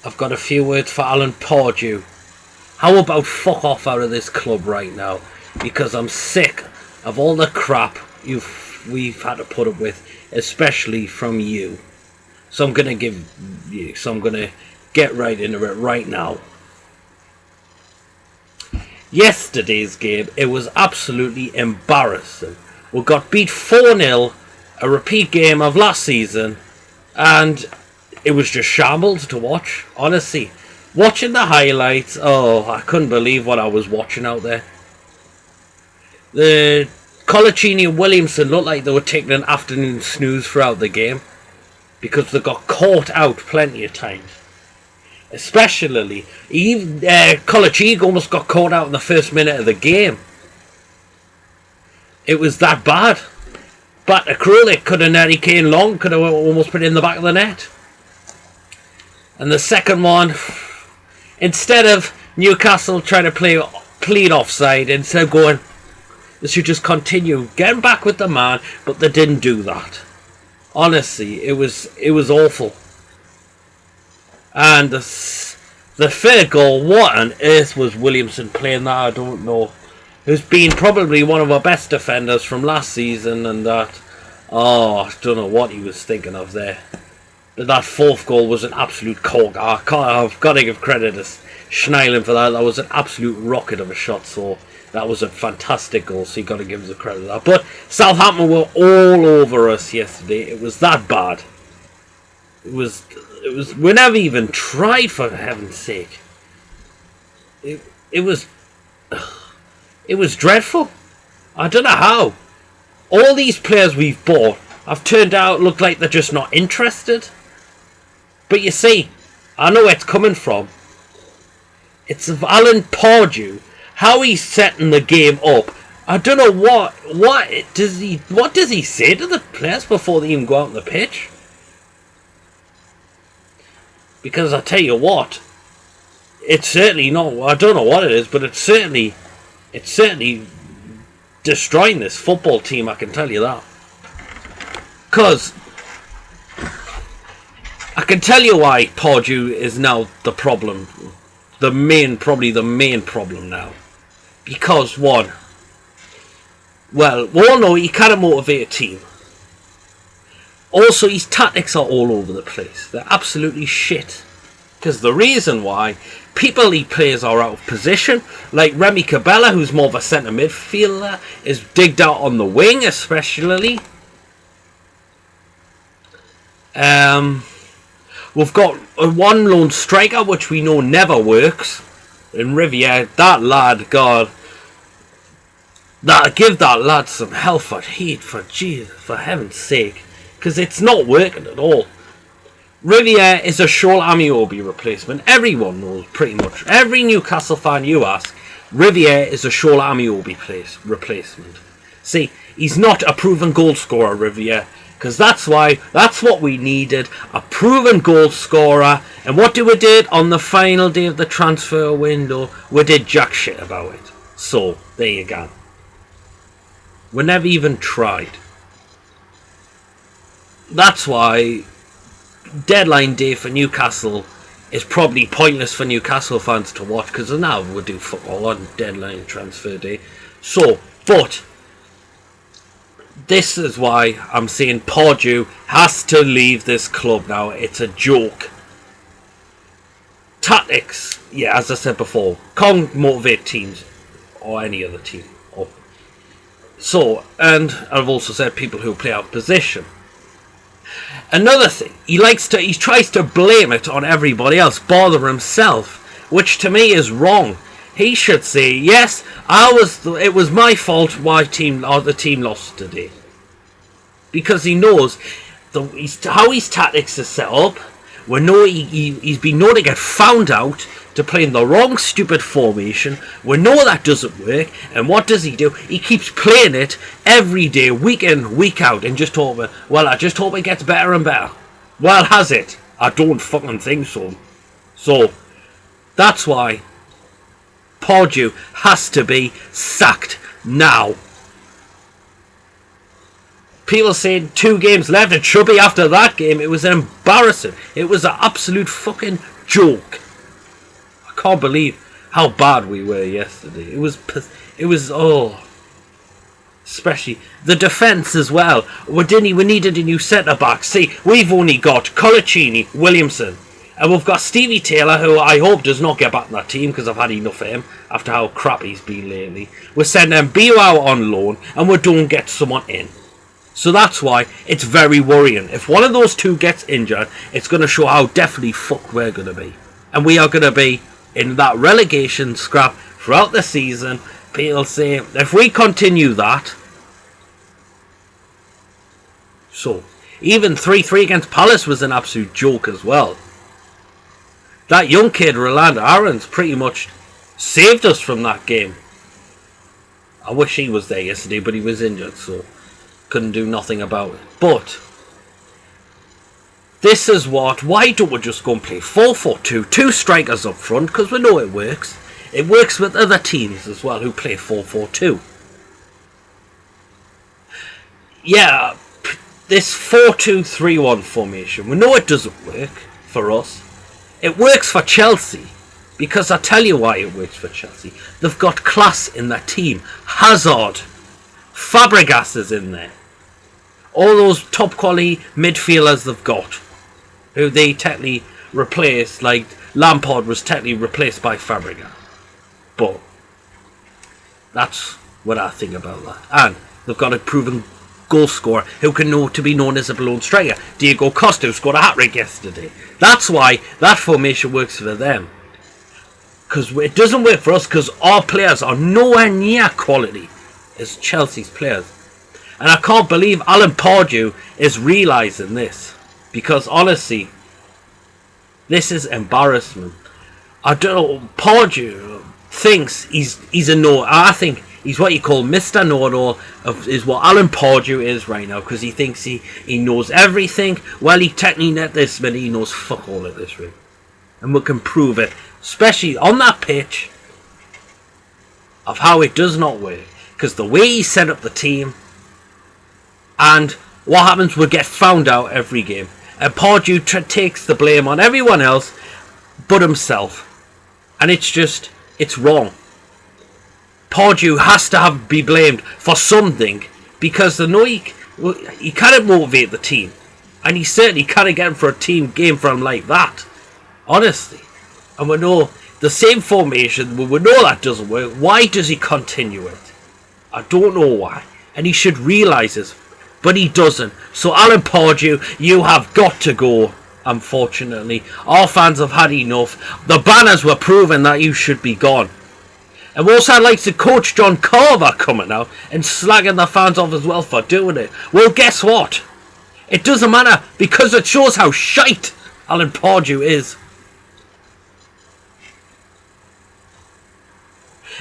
I've got a few words for Alan Pardew. How about fuck off out of this club right now? Because I'm sick of all the crap we've had to put up with, especially from you. So I'm gonna get right into it right now. Yesterday's game, it was absolutely embarrassing. We got beat 4-0, a repeat game of last season, and it was just shambles to watch. Honestly, watching the highlights, oh, I couldn't believe what I was watching out there. The Colaccini and Williamson looked like they were taking an afternoon snooze throughout the game, because they got caught out plenty of times. Especially, even Colaccini almost got caught out in the first minute of the game. It was that bad. But Akrulik could have nearly came long, could have almost put it in the back of the net. And the second one, instead of Newcastle trying to play clean offside, instead of going, they should just continue getting back with the man, but they didn't do that. Honestly, it was awful. And the third goal, what on earth was Williamson playing that? I don't know. Who's been probably one of our best defenders from last season, and that, oh, I don't know what he was thinking of there. But that fourth goal was an absolute cork. I've got to give credit to Schneidlin for that. That was an absolute rocket of a shot, so that was a fantastic goal, so you got to give us the credit for that. But Southampton were all over us yesterday. It was that bad. It was we never even tried, for heaven's sake. It was dreadful. I don't know how. All these players we've bought have turned out look like they're just not interested. But you see, I know where it's coming from. It's of Alan Pardew, how he's setting the game up. I don't know what does he say to the players before they even go out on the pitch? Because I tell you what, it's certainly not. I don't know what it is, but it's certainly destroying this football team. I can tell you that. Because I can tell you why Pardew is now the problem, probably the main problem now. Because one, well, we all know he can't motivate a team. Also, his tactics are all over the place. They're absolutely shit. Because the reason why people he plays are out of position, like Remy Cabella, who's more of a centre midfielder, is digged out on the wing, especially. We've got one lone striker, which we know never works. In Riviere, that lad, God, give that lad some hell for heat, for heaven's sake. Because it's not working at all. Riviere is a Shoal Amiobi replacement. Everyone knows, pretty much. Every Newcastle fan you ask, Riviere is a Shoal Amiobi replacement. See, he's not a proven goal scorer, Riviere. Because that's what we needed. A proven goal scorer. And what we did on the final day of the transfer window? We did jack shit about it. So, there you go. We never even tried. That's why deadline day for Newcastle is probably pointless for Newcastle fans to watch, because now we do football on deadline transfer day. So, but this is why I'm saying Pardew has to leave this club now. It's a joke. Tactics, yeah, as I said before, can't motivate teams or any other team. So, and I've also said people who play out of position. Another thing, he tries to blame it on everybody else, bother himself, which to me is wrong. He should say, yes, it was my fault why the team lost today. Because he knows how his tactics are set up. We know he's been known to get found out to play in the wrong stupid formation. We know that doesn't work. And what does he do? He keeps playing it every day, week in, week out, and just hoping, well, I just hope it gets better and better. Well, has it? I don't fucking think so. So, that's why Pardew has to be sacked now. People saying 2 games left. It should be after that game. It was embarrassing. It was an absolute fucking joke. I can't believe how bad we were yesterday. It was especially the defence as well. We needed a new centre back. See, we've only got Colaccini, Williamson, and we've got Stevie Taylor, who I hope does not get back in that team because I've had enough of him after how crap he's been lately. We're sending Bio out on loan, and we don't get someone in. So that's why it's very worrying. If one of those two gets injured, it's going to show how definitely fucked we're going to be. And we are going to be in that relegation scrap throughout the season. People say, if we continue that... So, even 3-3 against Palace was an absolute joke as well. That young kid, Rolando Aarons, pretty much saved us from that game. I wish he was there yesterday, but he was injured, so... couldn't do nothing about it. But this is why don't we just go and play 4-4-2, 2 strikers up front, because we know it works. It works with other teams as well who play 4-4-2. Yeah, this 4-2-3-1 formation, we know it doesn't work for us. It works for Chelsea, because I tell you why it works for Chelsea. They've got class in their team. Hazard, Fabregas is in there. All those top quality midfielders they've got, who they technically replaced, like Lampard was technically replaced by Fabregas. But that's what I think about that. And they've got a proven goal scorer who can know to be known as a blown striker. Diego Costa, who scored a hat-trick yesterday. That's why that formation works for them. Because it doesn't work for us, because our players are nowhere near quality as Chelsea's players. And I can't believe Alan Pardew is realising this. Because honestly, this is embarrassment. I don't know, Pardew thinks he's a know. I think he's what you call Mr. Know-it-all, is what Alan Pardew is right now. Because he thinks he knows everything. Well, he technically at this minute, he knows fuck all at this ring. And we can prove it. Especially on that pitch. Of how it does not work. Because the way he set up the team, and what happens, will get found out every game. And Pardew takes the blame on everyone else but himself. And it's wrong. Pardew has to be blamed for something, because they know he cannot motivate the team. And he certainly can't get him for a team game for him like that. Honestly. And we know the same formation, we know that doesn't work. Why does he continue it? I don't know why. And he should realise this. But he doesn't. So Alan Pardew, you have got to go. Unfortunately. Our fans have had enough. The banners were proving that you should be gone. And we also had like the coach John Carver coming out and slagging the fans off as well for doing it. Well, guess what? It doesn't matter, because it shows how shite Alan Pardew is.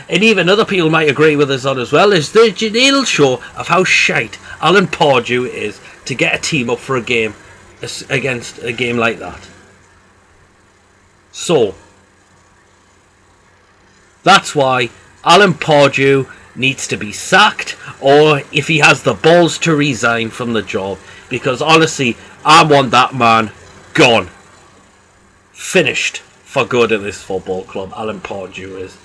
And even other people might agree with us on as well, is the little show of how shite Alan Pardew is to get a team up for a game against a game like that. So that's why Alan Pardew needs to be sacked, or if he has the balls to resign from the job, because honestly, I want that man gone. Finished for good in this football club, Alan Pardew is.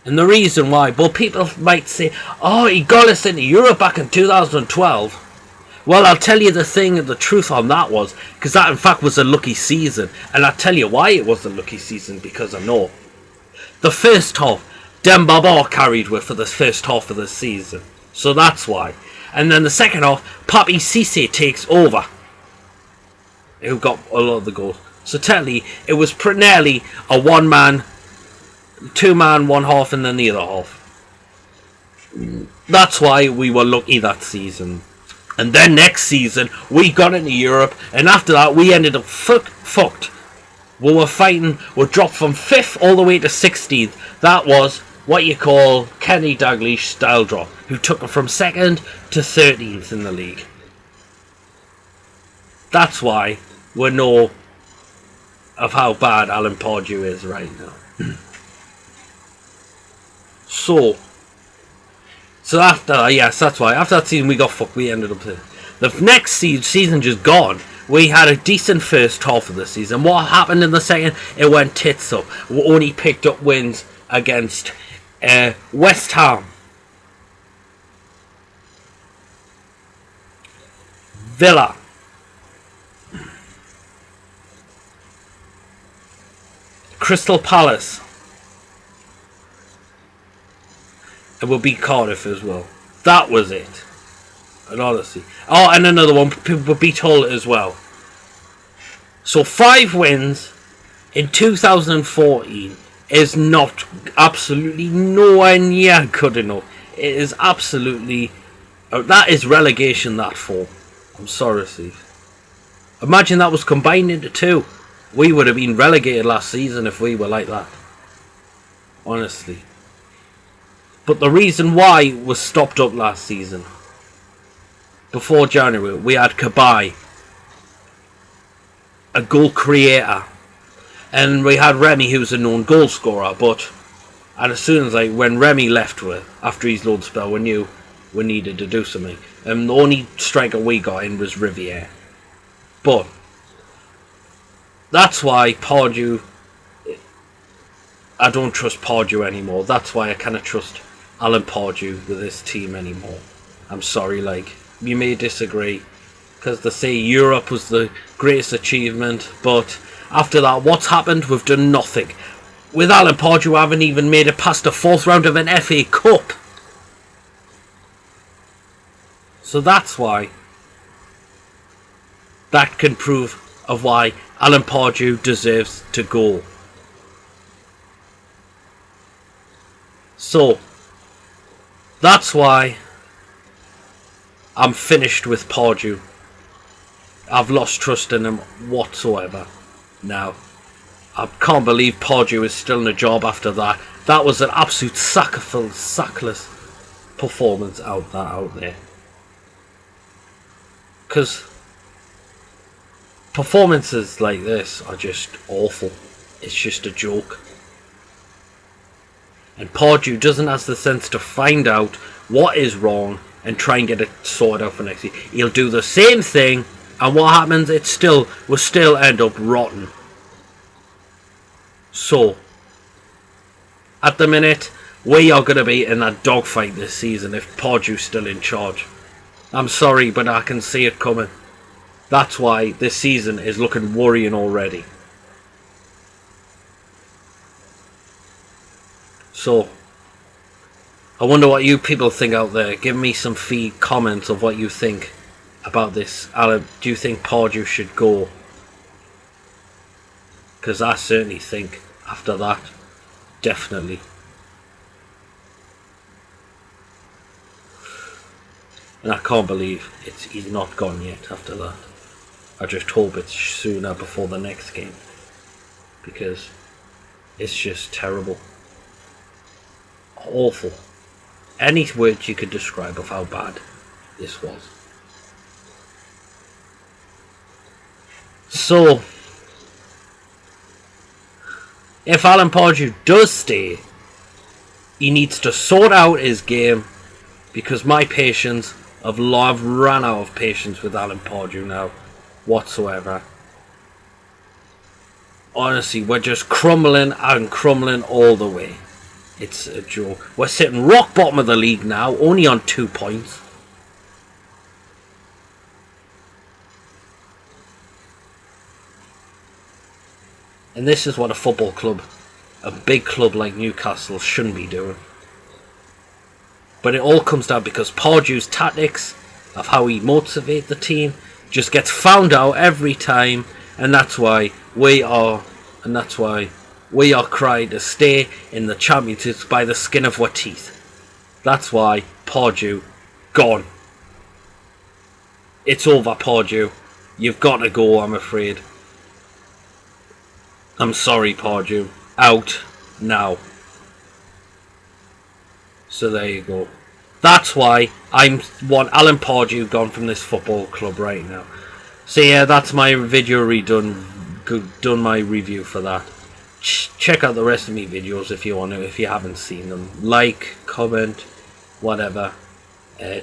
And the reason why, well, people might say, oh, he got us into Europe back in 2012. Well, I'll tell you the truth on that was, because that in fact was a lucky season. And I'll tell you why it was a lucky season, because I know. The first half, Demba Ba carried with for the first half of the season. So that's why. And then the second half, Papi Cisse takes over, who got a lot of the goals. So technically, it was nearly a one-man, two-man, one half, and then the other half. That's why we were lucky that season. And then next season, we got into Europe, and after that, we ended up fucked. We were fighting, we dropped from 5th all the way to 16th. That was what you call Kenny Dalglish style drop, who took it from 2nd to 13th in the league. That's why we know of how bad Alan Pardew is right now. So after, yes, that's why. After that season, we got fucked. We ended up there. The next season just gone. We had a decent first half of the season. What happened in the second? It went tits up. We only picked up wins against West Ham, Villa, Crystal Palace, and we'll beat Cardiff as well. That was it. And honestly, oh, and another one. People beat Hull as well. So 5 wins in 2014 is not absolutely nowhere near good enough. It is absolutely that is relegation. That form. I'm sorry, Steve. Imagine that was combined into 2. We would have been relegated last season if we were like that. Honestly. But the reason why it was stopped up last season, before January, we had Kabai, a goal creator, and we had Remy, who's a known goal scorer. And as soon as when Remy left after his loan spell, we knew we needed to do something. And the only striker we got in was Riviere. But that's why Pardew, I don't trust Pardew anymore. That's why I cannot trust Alan Pardew with this team anymore. I'm sorry, you may disagree, because they say Europe was the greatest achievement, but after that, what's happened? We've done nothing. With Alan Pardew, we haven't even made it past the 4th round of an FA Cup. So that's why that can prove of why Alan Pardew deserves to go. So that's why I'm finished with Pardew. I've lost trust in him whatsoever now. I can't believe Pardew is still in a job after that. That was an absolute sackless performance out there. Because performances like this are just awful. It's just a joke. And Pardew doesn't have the sense to find out what is wrong and try and get it sorted out for next year. He'll do the same thing, and what happens? We'll still end up rotten. So, at the minute, we are going to be in a dogfight this season if Pardew's still in charge. I'm sorry, but I can see it coming. That's why this season is looking worrying already. So, I wonder what you people think out there. Give me some comments of what you think about this. Alan, do you think Pardew should go? Because I certainly think after that, definitely. And I can't believe he's not gone yet after that. I just hope it's sooner before the next game. Because it's just terrible. Awful. Any words you could describe of how bad this was. So, if Alan Pardew does stay, he needs to sort out his game, because my patience, I've ran out of patience with Alan Pardew now, whatsoever. Honestly, we're just crumbling and crumbling all the way. It's a joke. We're sitting rock bottom of the league now, only on 2 points. And this is what a football club, a big club like Newcastle, shouldn't be doing. But it all comes down because Pardew's tactics of how he motivates the team just gets found out every time, and that's why we are crying to stay in the championships by the skin of our teeth. That's why Pardew gone. It's over, Pardew. You've got to go, I'm afraid. I'm sorry, Pardew. Out now. So there you go. That's why I want Alan Pardew gone from this football club right now. So yeah, that's my video redone. Done my review for that. Check out the rest of my videos if you want to, if you haven't seen them. Like, comment, whatever.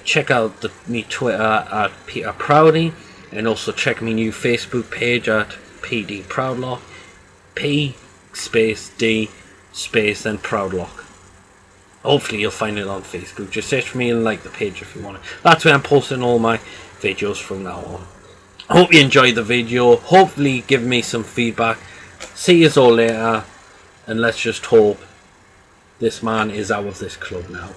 Check out me Twitter at Peter Proudy. And also check my new Facebook page at PD Proudlock. P space D space and Proudlock. Hopefully you'll find it on Facebook. Just search for me and like the page if you want it. That's where I'm posting all my videos from now on. I hope you enjoyed the video. Hopefully give me some feedback. See you all later. And let's just hope this man is out of this club now.